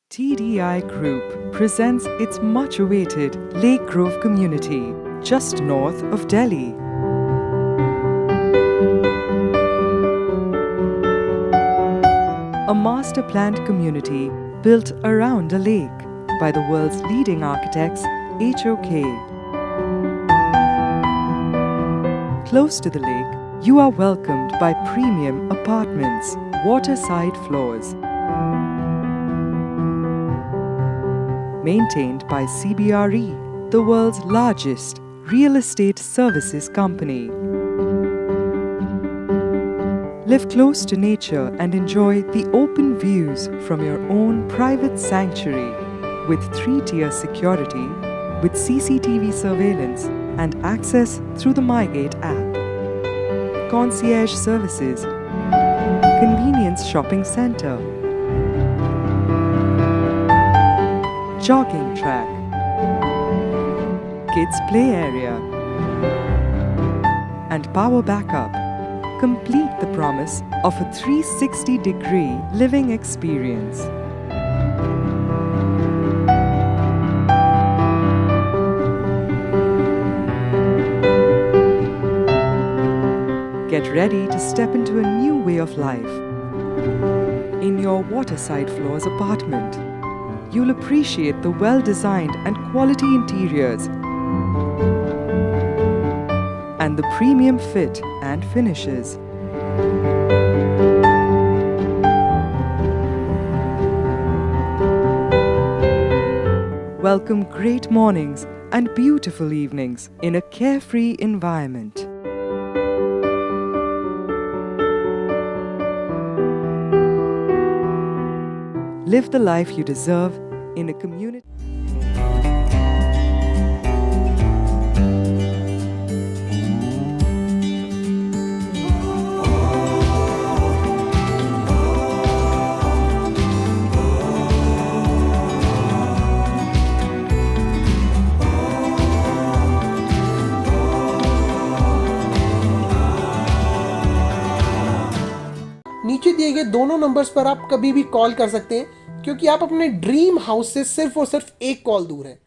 TDI Group presents its much-awaited Lake Grove community, just north of Delhi. A master-planned community built around a lake by the world's leading architects, HOK. Close to the lake, you are welcomed by premium apartments, waterside floors. Maintained by CBRE, the world's largest real estate services company. Live close to nature and enjoy the open views from your own private sanctuary with 3-tier security, with CCTV surveillance and access through the MyGate app. Concierge services, convenience shopping center, jogging track, kids play area, and power backup complete the promise of a 360-degree living experience. Get ready to step into a new way of life. In your waterside floors apartment, you'll appreciate the well-designed and quality interiors and the premium fit and finishes. Welcome great mornings and beautiful evenings in a carefree environment. Live the life you deserve in a community. नीचे दिए गए दोनों numbers पर आप कभी भी call कर सकते हैं, क्योंकि आप अपने ड्रीम हाउस से सिर्फ और सिर्फ एक कॉल दूर हैं।